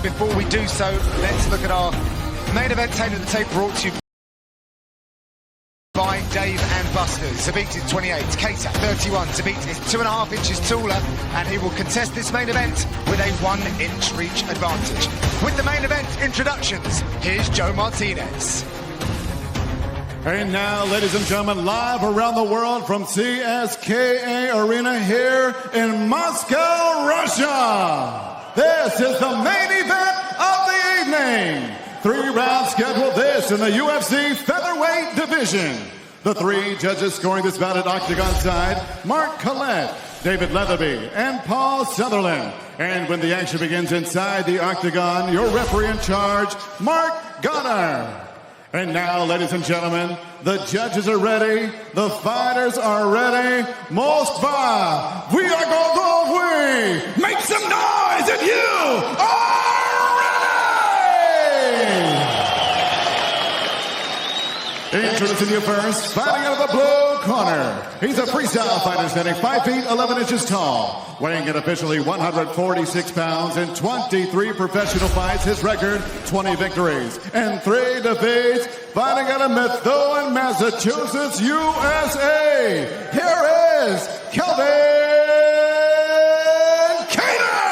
Before we do so, let's look at our main event tape of the tape brought to you by Dave and Buster's. Zabit is 28, Keita 31. Zabit is 2.5 inches taller, and he will contest this main event with a 1-inch reach advantage. With the main event introductions, here's Joe Martinez. And now, ladies and gentlemen, live around the world from CSKA Arena here in Moscow, Russia. This is the main event of the evening. 3 rounds scheduled this in the UFC featherweight division. The 3 judges scoring this bout at octagon side, Mark Collette, David Leatherby, and Paul Sutherland. And when the action begins inside the octagon, your referee in charge, Mark Goddard. And now, ladies and gentlemen, the judges are ready, the fighters are ready. Moskva, we are going to we make some noise and you are ready! Introducing you first, fighting out of the blue corner. He's a freestyle fighter standing 5 feet 11 inches tall, weighing in officially 146 pounds in 23 professional fights. His record, 20 victories and 3 defeats. Fighting out of Methuen, Massachusetts, USA. Here is Kelvin Kattar.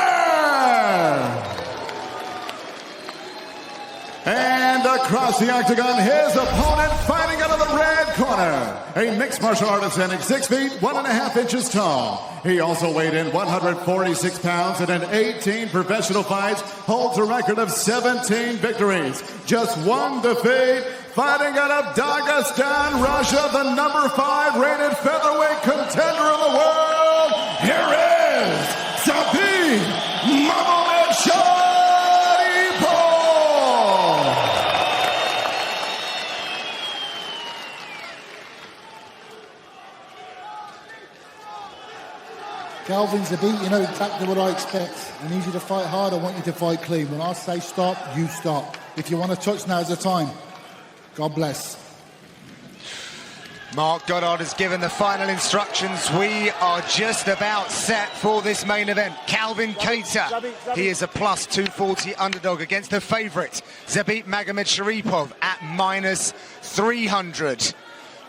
And across the octagon, his opponent fighting out of the red corner. A mixed martial artist standing 6 feet, 1.5 inches tall. He also weighed in 146 pounds and in 18 professional fights, holds a record of 17 victories, just 1 defeat. Fighting out of Dagestan, Russia, the number 5 rated featherweight contender of the world. Here is Zabit Magomedsharipov. Kelvin, Zabit, you know exactly what I expect. I need you to fight hard. I want you to fight clean. When I say stop, you stop. If you want to touch, now's the time. God bless. Mark Goddard has given the final instructions. We are just about set for this main event. Kelvin Kattar, he is a plus 240 underdog against the favourite, Zabit Magomedsharipov, at minus 300.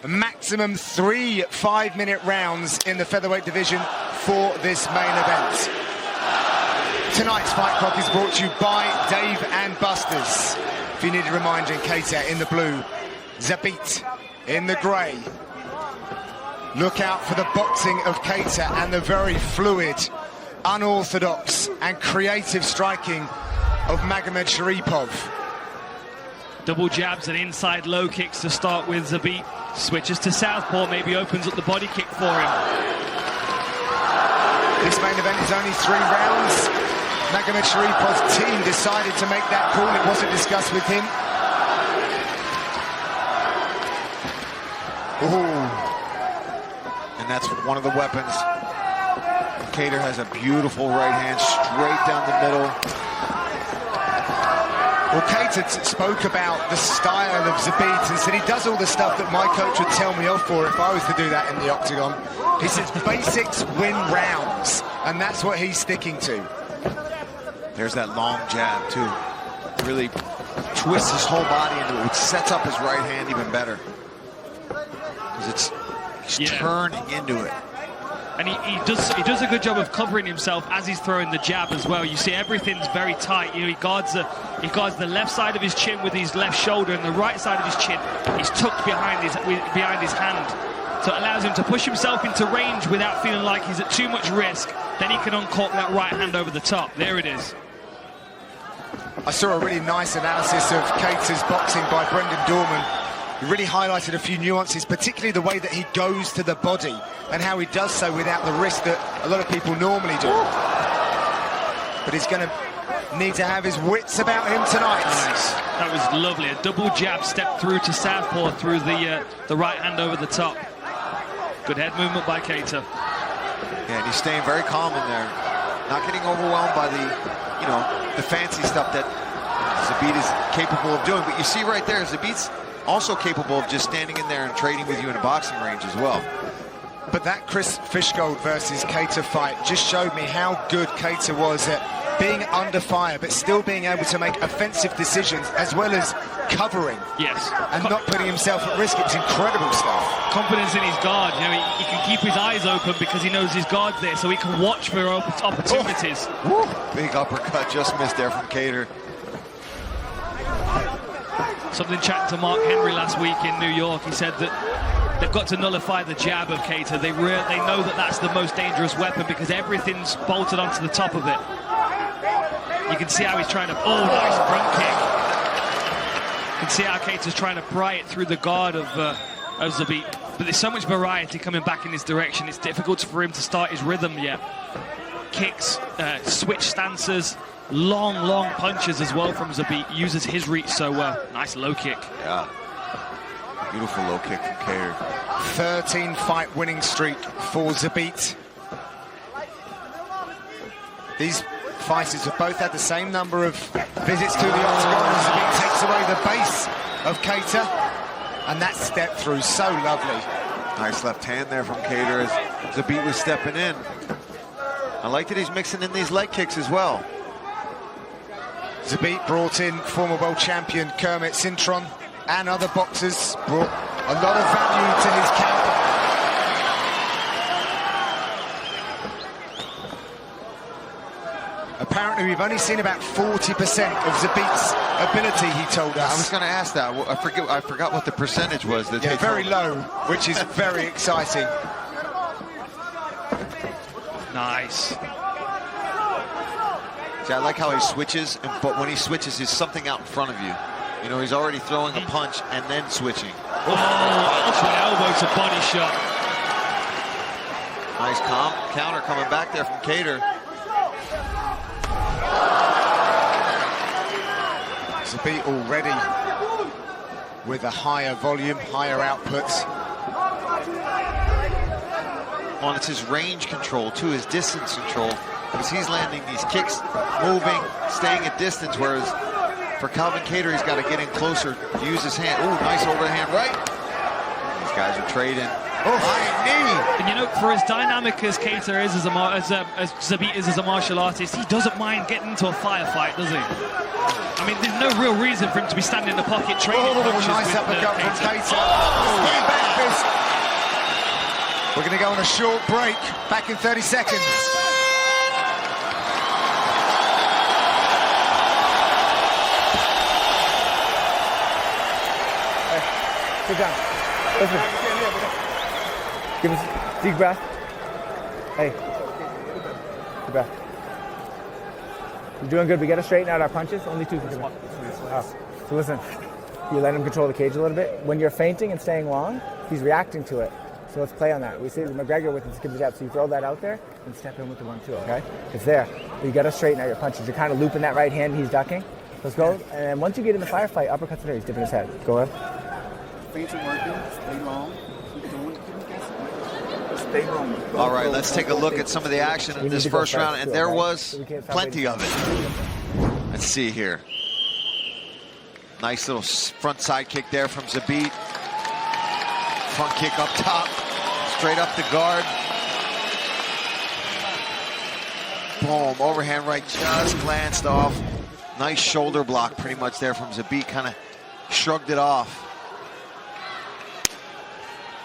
Maximum 3 5-minute rounds in the featherweight division for this main event. Tonight's Fight Clock is brought to you by Dave and Buster's. If you need a reminder, Kattar in the blue, Zabit in the grey. Look out for the boxing of Kattar and the very fluid, unorthodox and creative striking of Magomedsharipov. Double jabs and inside low kicks to start with. Zabit switches to southpaw, maybe opens up the body kick for him. This main event is only 3 rounds. Magomedsharipov team decided to make that call. It wasn't discussed with him. And that's one of the weapons. Kattar has a beautiful right hand straight down the middle. Well, Kattar spoke about the style of Zabit and said he does all the stuff that my coach would tell me off for if I was to do that in the octagon. He says basics win rounds, and that's what he's sticking to. There's that long jab, too. Really twists his whole body into it, which sets up his right hand even better. Because he's turning into it. And he does a good job of covering himself as he's throwing the jab as well. You see everything's very tight. You know, he guards the left side of his chin with his left shoulder, and the right side of his chin he's tucked behind his hand. So it allows him to push himself into range without feeling like he's at too much risk. Then he can uncork that right hand over the top. There it is. I saw a really nice analysis of Kattar's boxing by Brendan Dorman. He really highlighted a few nuances, particularly the way that he goes to the body and how he does so without the risk that a lot of people normally do. But he's going to need to have his wits about him tonight. Nice. That was lovely. A double jab, step through to southpaw through the right hand over the top. Good head movement by Kattar. Yeah, and he's staying very calm in there. Not getting overwhelmed by the fancy stuff that Zabit is capable of doing. But you see right there, Zabit's also capable of just standing in there and trading with you in a boxing range as well. But that Chris Fishgold versus Kattar fight just showed me how good Kattar was at being under fire, but still being able to make offensive decisions as well as covering. Yes. And not putting himself at risk. It was incredible stuff. Confidence in his guard. You know, he can keep his eyes open because he knows his guard's there, so he can watch for opportunities. Big uppercut, just missed there from Cater. Something chatting to Mark Henry last week in New York. He said that they've got to nullify the jab of Cater. They know that that's the most dangerous weapon because everything's bolted onto the top of it. You can see how he's trying to... Oh, nice front kick. You can see how Cater's trying to pry it through the guard of Zabit. But there's so much variety coming back in his direction. It's difficult for him to start his rhythm yet. Kicks, switch stances, long punches as well from Zabit. Uses his reach so well. Nice low kick. Yeah. Beautiful low kick from Cater. 13-fight winning streak for Zabit. These fighters have both had the same number of visits to the octagon. Zabit takes away the base of Cater, and that step through so lovely. Nice left hand there from Cater as Zabit was stepping in. I like that he's mixing in these leg kicks as well. Zabit brought in former world champion Kermit Cintron, and other boxers brought a lot of value to his camp. Apparently, we've only seen about 40% of Zabit's ability, he told us. I was going to ask that. I forgot what the percentage was. That yeah, very low, which is very exciting. Nice. See, I like how he switches, but when he switches, there's something out in front of you. You know, he's already throwing a punch and then switching. Oh, elbow to body shot. Nice counter coming back there from Cater. Zabit already with a higher volume, higher outputs. Well, it's his range control, too, his distance control, because he's landing these kicks, moving, staying at distance, whereas for Calvin Cater, he's got to get in closer, use his hand. Ooh, nice overhand right. These guys are trading. Oh, high knee. And you know, for as dynamic as Cater is as Zabit is as a martial artist, he doesn't mind getting into a firefight, does he? I mean, there's no real reason for him to be standing in the pocket trading punches nice with uppercut from Cater. Oh. Back fist. We're going to go on a short break. Back in 30 seconds. Sit down. Listen. Give us a deep breath. Hey. Deep breath. You're doing good. We got to straighten out our punches. Only 2 seconds. Oh. So listen, you let him control the cage a little bit. When you're feinting and staying long, he's reacting to it. So let's play on that. We see McGregor with his skip jab. So you throw that out there and step in with the 1-2, okay? It's there. But you got to straighten out your punches. You're kind of looping that right hand. He's ducking. Let's go. And once you get in the firefight, uppercuts there. He's dipping his head. Go ahead. Feinting working. Stay long. Keep going. Stay long. All right, let's take a look at some of the action in this first round, and there was plenty of it. Let's see here. Nice little front side kick there from Zabit. Front kick up top, straight up the guard. Boom, overhand right just glanced off. Nice shoulder block pretty much there from Zabit, kind of shrugged it off.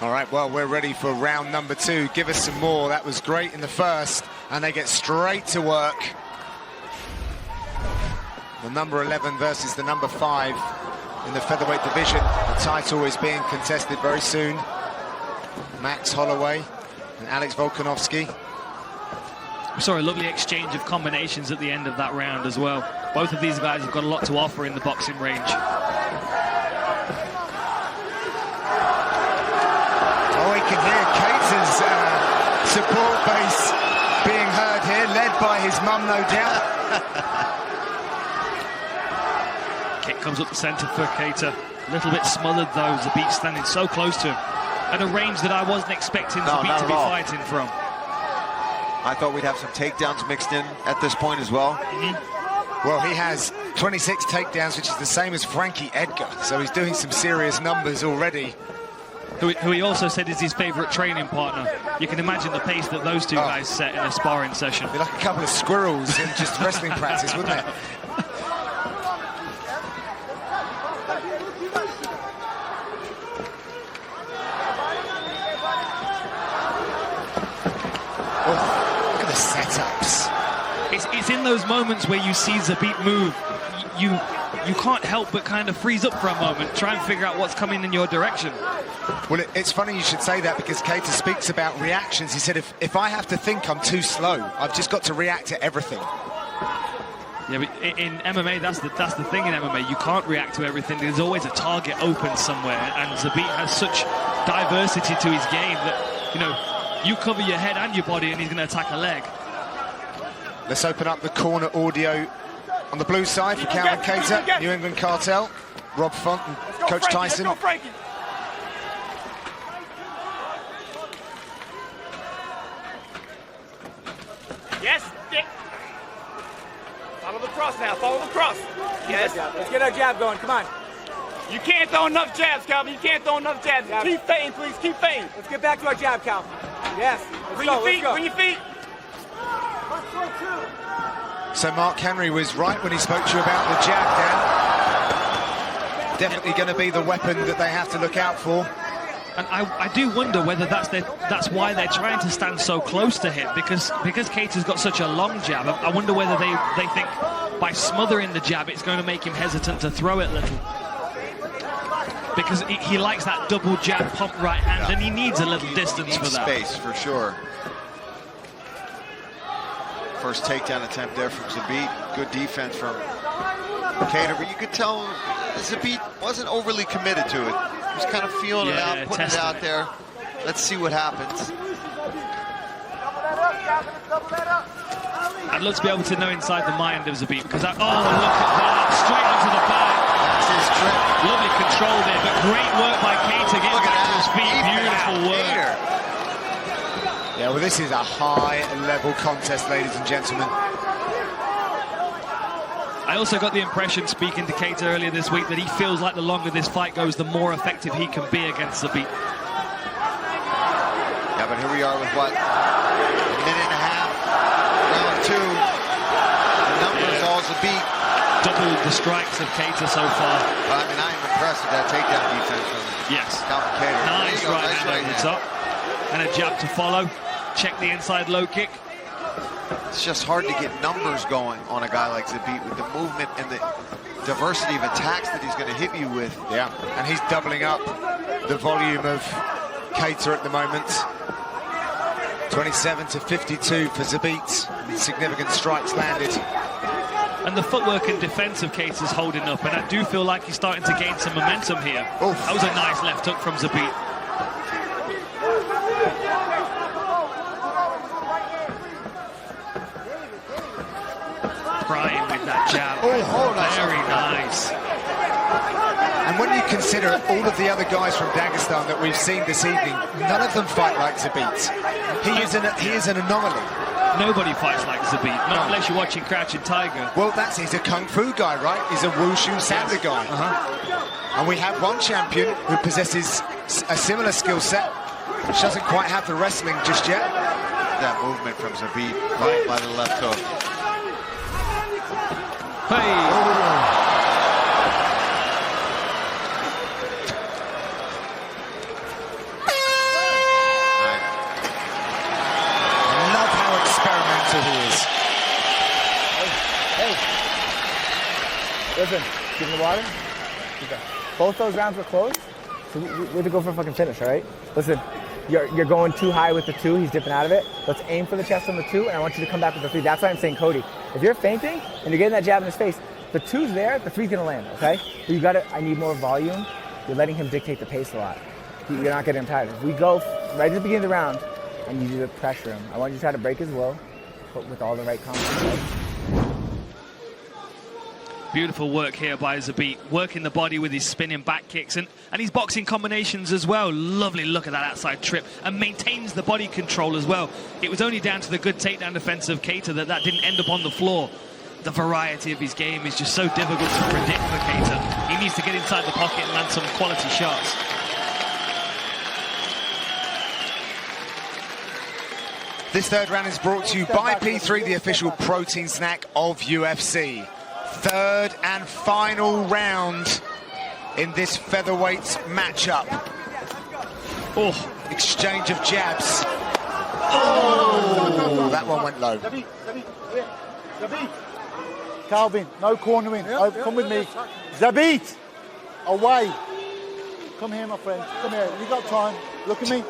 All right, well, we're ready for round number 2. Give us some more. That was great in the first, and they get straight to work. The number 11 versus the number 5 in the featherweight division. The title is being contested very soon. Max Holloway and Alex Volkanovski. We saw a lovely exchange of combinations at the end of that round as well. Both of these guys have got a lot to offer in the boxing range. Oh, we can hear Cater's support base being heard here, led by his mum, no doubt. Kick comes up the centre for Cater. A little bit smothered though, Zabit standing so close to him. At a range that I wasn't expecting Zabit to be fighting from. I thought we'd have some takedowns mixed in at this point as well. Well, he has 26 takedowns, which is the same as Frankie Edgar, so he's doing some serious numbers already. who he also said is his favourite training partner. You can imagine the pace that those two guys set in a sparring session. Be like a couple of squirrels in just wrestling practice, wouldn't it? Oh, look at the setups. It's in those moments where you see Zabit move, you can't help but kind of freeze up for a moment, try and figure out what's coming in your direction. Well, it's funny you should say that, because Keita speaks about reactions. He said, if I have to think, I'm too slow. I've just got to react to everything. Yeah, but in MMA, that's the thing in MMA. You can't react to everything. There's always a target open somewhere, and Zabit has such diversity to his game that, you know, you cover your head and your body and he's going to attack a leg. Let's open up the corner audio on the blue side for Calvin Keita, New England Cartel, Rob Font and Coach Tyson. Let's go, Frankie. Yes, Dick. Follow the cross now, follow the cross. Yes. Let's get our jab going, come on. You can't throw enough jabs, Calvin. You can't throw enough jabs. Keep feinting, please, keep feinting. Let's get back to our jab, Cal. Yes, Bring your feet, bring your feet. So Mark Henry was right when he spoke to you about the jab, Dan. Definitely going to be the weapon that they have to look out for. And I do wonder whether that's why they're trying to stand so close to him, because Keita's got such a long jab. I wonder whether they think by smothering the jab it's going to make him hesitant to throw it little. Because he likes that double jab pump right hand, and he needs a little distance for that. Space, for sure. First takedown attempt there from Zabit. Good defense from Keita, but you could tell Zabit wasn't overly committed to it. He was kind of feeling it out, putting it out there. Let's see what happens. I'd love to be able to know inside the mind of Zabit, because look at that, straight onto the back. That's his trick. Lovely control there, but great work by Keita getting back to his feet. Beautiful work. Yeah, well, this is a high-level contest, ladies and gentlemen. I also got the impression, speaking to Keita earlier this week, that he feels like the longer this fight goes, the more effective he can be against Zabit. Yeah, but here we are with what? A minute and a half, round two. The numbers all Zabit. Double the strikes of Keita so far. I mean, I am impressed with that takedown defense from Calvin Keita. Nice right hand over the top. And a jab to follow. Check the inside low kick. It's just hard to get numbers going on a guy like Zabit with the movement and the diversity of attacks that he's going to hit you with. Yeah, and he's doubling up the volume of Keita at the moment. 27 to 52 for Zabit. Significant strikes landed. And the footwork and defense of Keita's holding up, and I do feel like he's starting to gain some momentum here. Oof. That was a nice left hook from Zabit. Prime with that jab. Very nice. And when you consider all of the other guys from Dagestan that we've seen this evening, none of them fight like Zabit. He is an anomaly. Nobody fights like Zabit, not unless you're watching Crouching Tiger. Well, he's a kung fu guy, right? He's a wushu Sanda guy. And we have one champion who possesses a similar skill set, which doesn't quite have the wrestling just yet. That movement from Zabit right by the left hook. Hey! Love how experimental he is. Hey. Listen, give him the water. Okay. Both those rounds were close, so we have to go for a fucking finish, all right? Listen, you're going too high with the 2. He's dipping out of it. Let's aim for the chest on the 2, and I want you to come back with the 3. That's why I'm saying, Cody, if you're feinting and you're getting that jab in his face, the 2's there, the 3's gonna land, okay? But you gotta, I need more volume. You're letting him dictate the pace a lot. You're not getting him tired. If we go right at the beginning of the round, I need you to pressure him. I want you to try to break his will, but with all the right combos. Beautiful work here by Zabit, working the body with his spinning back kicks and his boxing combinations as well. Lovely look at that outside trip, and maintains the body control as well. It was only down to the good takedown defense of Keita that didn't end up on the floor. The variety of his game is just so difficult to predict for Keita. He needs to get inside the pocket and land some quality shots. This third round is brought to you by P3, the official protein snack of UFC. Third and final round in this featherweight matchup. Oh, exchange of jabs. Oh, that one went low. Calvin, no cornering. Come with me. Zabit, away. Come here, my friend. Come here. You got time. Look at me. You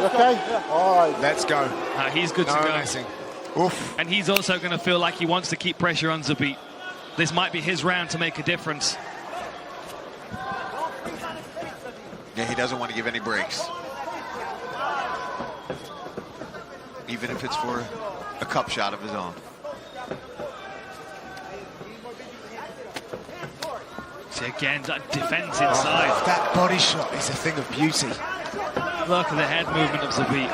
okay? Yeah. All right. Let's go. He's good to go. Messing. Oof. And he's also going to feel like he wants to keep pressure on Zabit. This might be his round to make a difference. Yeah, he doesn't want to give any breaks. Even if it's for a cup shot of his own. See, again, that defense inside. Oh, that body shot is a thing of beauty. Look at the head movement of Zabit.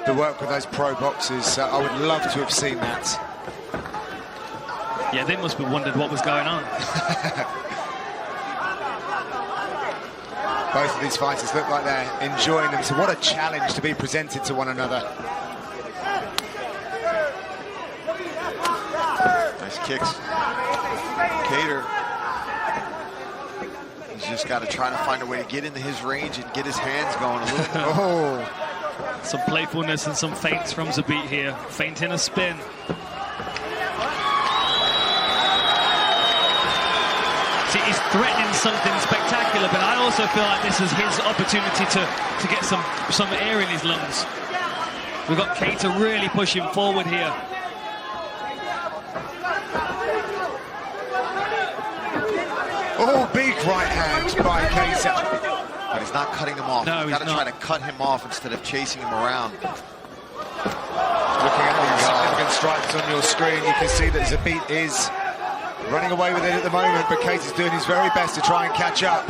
The work with those pro boxers, I would love to have seen that. Yeah, they must have wondered what was going on. Both of these fighters look like they're enjoying them, so what a challenge to be presented to one another. Nice kicks. Kattar. He's just got to try to find a way to get into his range and get his hands going a little bit. Oh. Some playfulness and some feints from Zabit here. Feint in a spin. See, he's threatening something spectacular, but I also feel like this is his opportunity to get some air in his lungs. We've got Kattar really pushing forward here. Oh, big right hand by Kattar. But he's not cutting him off. No, he's got to try to cut him off instead of chasing him around. Looking at the significant stripes on your screen, you can see that Zabit is running away with it at the moment, but Kattar's doing his very best to try and catch up.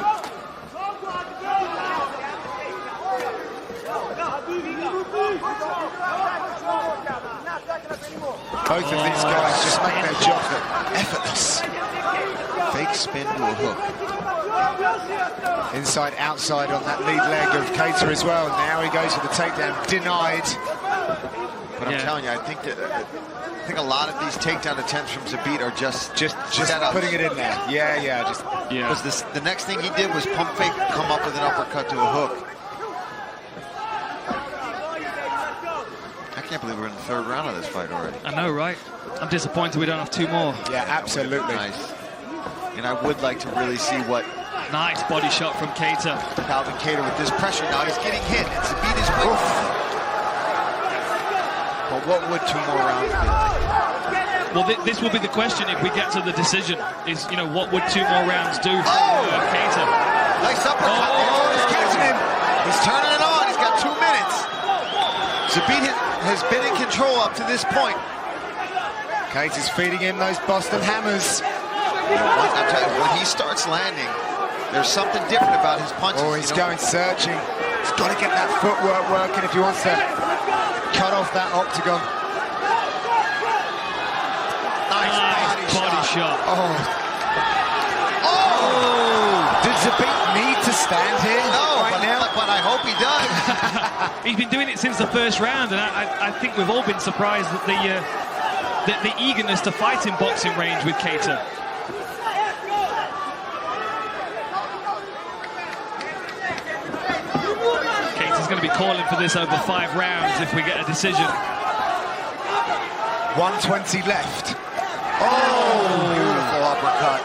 Both of these guys just make their job effortless. Fake spin to a hook. Inside, outside on that lead leg of Kattar as well. Now he goes for the takedown, denied. But I'm telling you, I think a lot of these takedown attempts from Zabit are just putting it in there. Yeah. Because the next thing he did was pump fake, come up with an uppercut to a hook. I can't believe we're in the third round of this fight already. I know, right? I'm disappointed we don't have two more. Yeah, absolutely. Nice. And I would like to really see what... Nice body shot from Kattar. Calvin Kattar with this pressure now. He's getting hit. Zabit is weak. But what would two more rounds be like? Well, this will be the question if we get to the decision. Is, you know, what would two more rounds do for Kattar? Nice uppercut. He's catching him. He's turning it on. He's got 2 minutes. Zabit has been in control up to this point. Kattar's feeding him those Boston hammers. I'm telling you, when he starts landing, there's something different about his punches. Oh, he's going searching. He's got to get that footwork working if he wants to cut off that octagon. Nice body shot. Oh. Did Zabit need to stand here? No, but I hope he does. He's been doing it since the first round, and I think we've all been surprised at the eagerness to fight in boxing range with Kattar. Kattar's going to be calling for this over 5 rounds if we get a decision. 120 left. Oh, beautiful uppercut.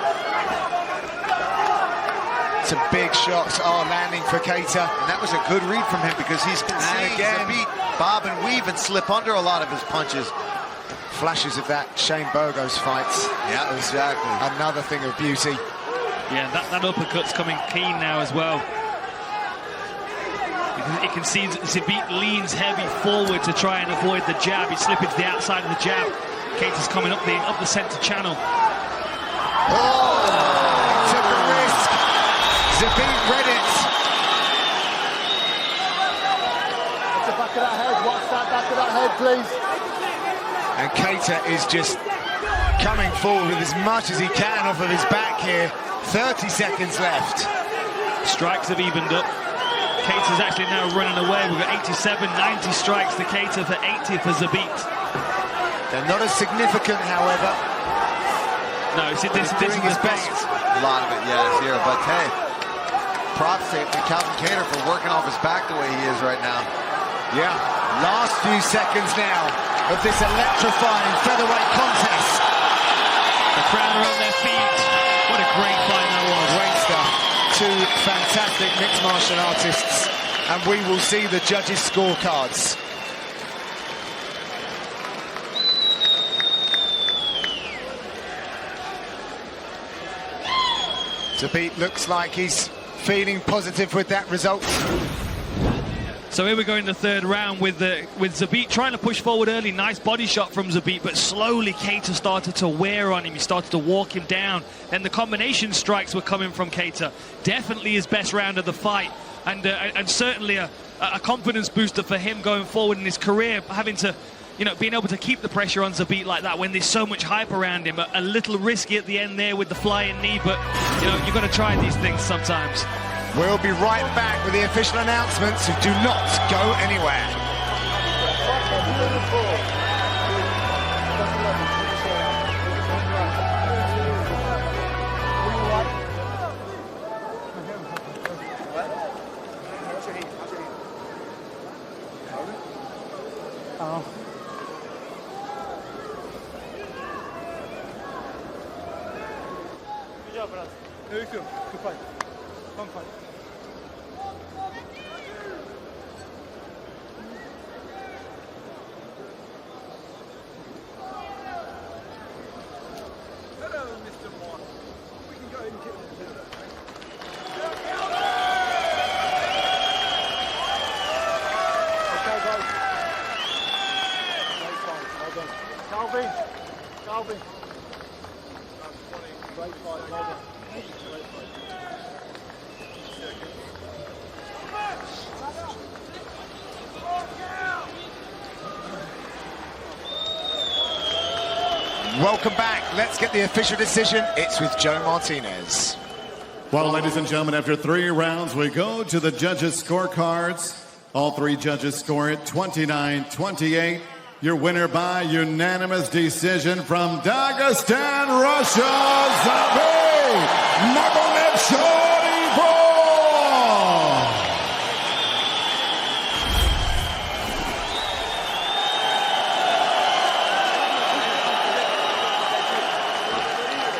Some big shots are landing for Kattar. And that was a good read from him because he's been seeing Zabit bob and weave and slip under a lot of his punches. Flashes of that Shane Burgos fight. Yeah, exactly. Another thing of beauty. Yeah, that uppercut's coming keen now as well. You can see Zabit leans heavy forward to try and avoid the jab. He's slipping to the outside of the jab. Kattar's coming up the center channel. Oh, took a risk. Zabit read it. Watch the back of that head. Watch that back of that head, please. And Kattar is just coming forward with as much as he can off of his back here. 30 seconds left. Strikes have evened up. Keita's actually now running away. We've got 87, 90 strikes to Keita for 80 for Zabit. They're not as significant, however. No, see, this He's doing his best. A lot of it, yeah, is here. But hey, props to Calvin Kattar for working off his back the way he is right now. Yeah, last few seconds now of this electrifying featherweight contest. The crowd are on their feet. What a great fight that was. Great stuff. Two fantastic mixed martial artists. And we will see the judges' scorecards. Zabit looks like he's feeling positive with that result. So here we go in the third round with Zabit trying to push forward early. Nice body shot from Zabit, but slowly Keita started to wear on him. He started to walk him down. Then the combination strikes were coming from Keita. Definitely his best round of the fight, and certainly a confidence booster for him going forward in his career, having to, being able to keep the pressure on Zabit like that when there's so much hype around him. A little risky at the end there with the flying knee, but you've got to try these things sometimes. We'll be right back with the official announcements, so do not go anywhere. Good job, brother. Very good. Good fight. Fun fight. Calvin. Great fight, well done. Great fight. Welcome back. Let's get the official decision. It's with Joe Martinez. Well, ladies and gentlemen, after 3 rounds, we go to the judges' scorecards. All 3 judges score it 29-28. Your winner by unanimous decision from Dagestan, Russia, Zabit Magomedov.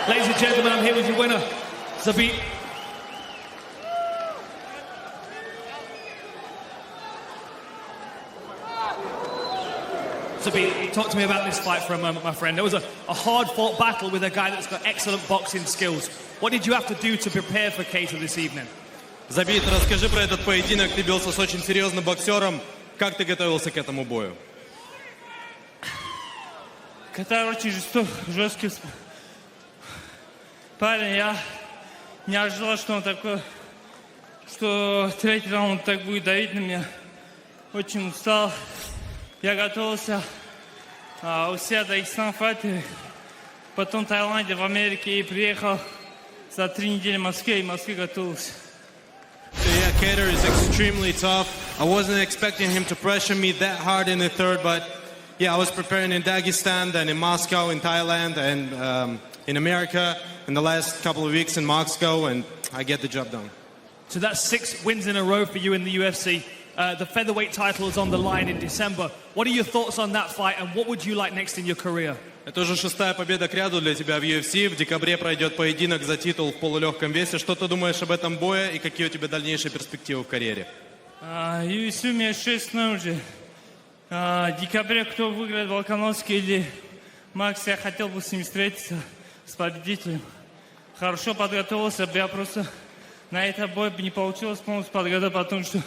Ladies and gentlemen, I'm here with your winner, Zabit. Zabit, talk to me about this fight for a moment, my friend. There was a hard-fought battle with a guy that's got excellent boxing skills. What did you have to do to prepare for Keita this evening? Забит, расскажи про этот поединок. Ты бился с очень серьезным боксером. Как ты готовился к этому бою? Катар очень жесткий парень. Я не ожидал, что он такой, что третий раунд так будет давить на меня. Очень устал. Я готовился у себя Дагестан файтер, потом в Таиланде, в Америке, и приехал за 3 недели в Москве, и в Москве готовился. So yeah, Kattar is extremely tough. I wasn't expecting him to pressure me that hard in the third, but yeah, I was preparing in Dagestan, then in Moscow, in Thailand, and in America, in the last couple of weeks in Moscow, and I get the job done. So that's 6 wins in a row for you in the UFC. The featherweight title is on the line in December. What are your thoughts on that fight, and what would you like next in your career? Это уже 6-я победа к ряду для тебя в UFC. В декабре пройдет поединок за титул в полулегком весе. Что ты думаешь об этом бое и какие у тебя дальнейшие перспективы в карьере? UFC у меня 6-0 уже. В декабре кто выиграет, Волконовский или Макс, я хотел бы с ним встретиться, с победителем. Хорошо подготовился, я просто на этот бой не получилось полностью подготовить, потому что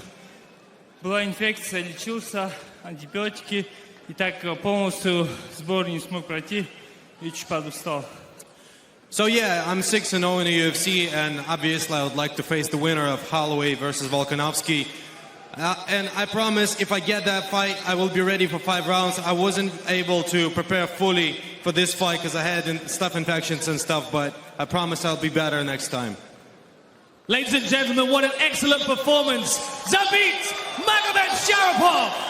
была инфекция, лечился, антибиотики, и так полностью сбор не смог пройти, и чуть подустал. So yeah, I'm 6-0 in the UFC, and obviously I would like to face the winner of Holloway versus Volkanovski. And I promise if I get that fight, I will be ready for 5 rounds. I wasn't able to prepare fully for this fight because I had staph infections and stuff, but I promise I'll be better next time. Ladies and gentlemen, what an excellent performance. Zabit Magomedsharipov.